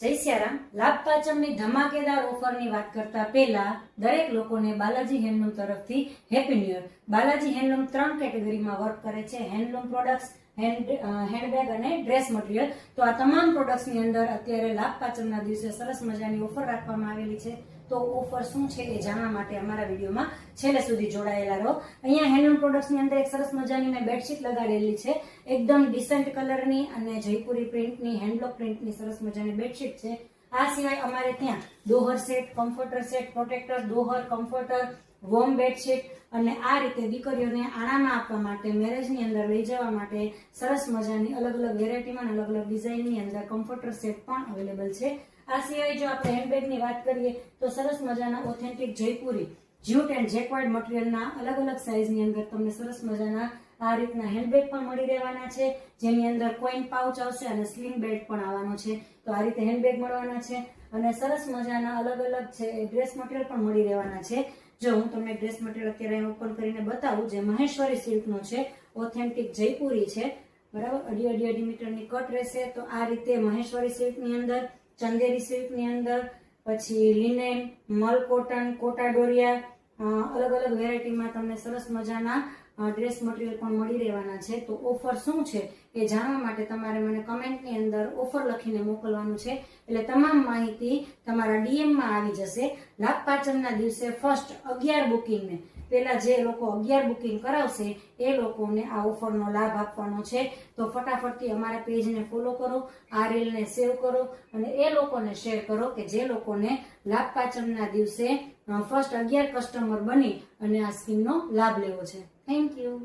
જય સિયારામ. લાભ પાંચમની ધમાકેદાર ઓફરની વાત કરતા પહેલા દરેક લોકોને બાલાજી હેન્ડલૂમ તરફથી happy new year. Balaji handloom 3 કેટેગરીમાં વર્ક કરે છે: હેન્ડલૂમ પ્રોડક્ટ્સ, હેન્ડબેગ અને ડ્રેસ મટીરિયલ. તો આ તમામ પ્રોડક્ટ્સની અંદર અત્યારે લાભ પાંચમના દિવસે સરસ મજાની ઓફર રાખવામાં આવેલી છે. તો ઓફર શું છે એ જાણવા માટે અમારા વિડીયોમાં છેલ્લે સુધી જોડાયેલા રહો. અહીંયા હેન્ડલૂમ પ્રોડક્ટ્સની અંદર એક સરસ મજાની મેં બેડશીટ લગાડેલી છે, એકદમ ડિસન્ટ કલરની અને જયપુરી પ્રિન્ટની, હેન્ડબ્લોક પ્રિન્ટની સરસ મજાની બેડશીટ છે. આ સિવાય અમારે ત્યાં દોહર સેટ, કમ્ફર્ટર સેટ, પ્રોટેક્ટર, દોહર, કમ્ફર્ટર, વોર્મ બેડશીટ અને આ રીતે દીકરીઓને આણામાં આપવા માટે, મેરેજની અંદર લઈ જવા માટે સરસ મજાની અલગ અલગ વેરાયટીમાં અલગ અલગ ડિઝાઇનની અંદર કમ્ફર્ટર સેટ પણ અવેલેબલ છે. આ સિવાય જો આપણે હેન્ડબેગની વાત કરીએ તો સરસ મજાના ઓથેન્ટિક જયપુરી જ્યુટ એન્ડ જેકવાર્ડ મટીરિયલના અલગ અલગ સાઇઝની અંદર તમને સરસ મજાના આ રીતના હેન્ડબેગ પણ મળી રહેવાના છે, જેની અંદર કોઈન પાઉચ આવશે અને સ્લિંગ બેલ્ટ પણ આવવાનો છે. તો આ રીતે હેન્ડબેગ મળવાના છે અને સરસ મજાના અલગ અલગ છે ડ્રેસ મટીરિયલ પણ મળી રહેવાના છે. જો હું તમને ડ્રેસ મટીરિયલ અત્યારે ઓપન કરીને બતાવું, જે મહેશ્વરી સિલ્કનો છે, ઓથેન્ટિક જયપુરી છે, બરાબર, અઢી મીટરની કટ રહેશે. તો આ રીતે મહેશ્વરી સિલ્કની અંદર, ચંદેરી સિલ્કની અંદર, પછી લિનેન, મલ કોટન, કોટા ડોરિયા, અલગ અલગ વેરાયટીમાં તમને સરસ મજાના ડ્રેસ મટીરિયલ પણ મળી રહેવાના છે. તો ઓફર શું છે એ જાણવા માટે તમારે મને કમેન્ટની અંદર ઓફર લખીને મોકલવાનું છે, એટલે તમામ માહિતી તમારા ડીએમમાં આવી જશે. લાભ પાંચમના દિવસે ફર્સ્ટ 11 બુકિંગને, પેલા જે લોકો 11 બુકિંગ કરાવશે એ લોકોને આ ઓફરનો લાભ આપવાનો છે. તો ફટાફટથી અમારા પેજને ફોલો કરો, આ રીલને સેવ કરો અને એ લોકોને શેર કરો કે જે લોકોને લાભ પાંચમના દિવસે ફર્સ્ટ 11 કસ્ટમર બની અને આ સ્કીમનો લાભ લેવો છે. Thank you.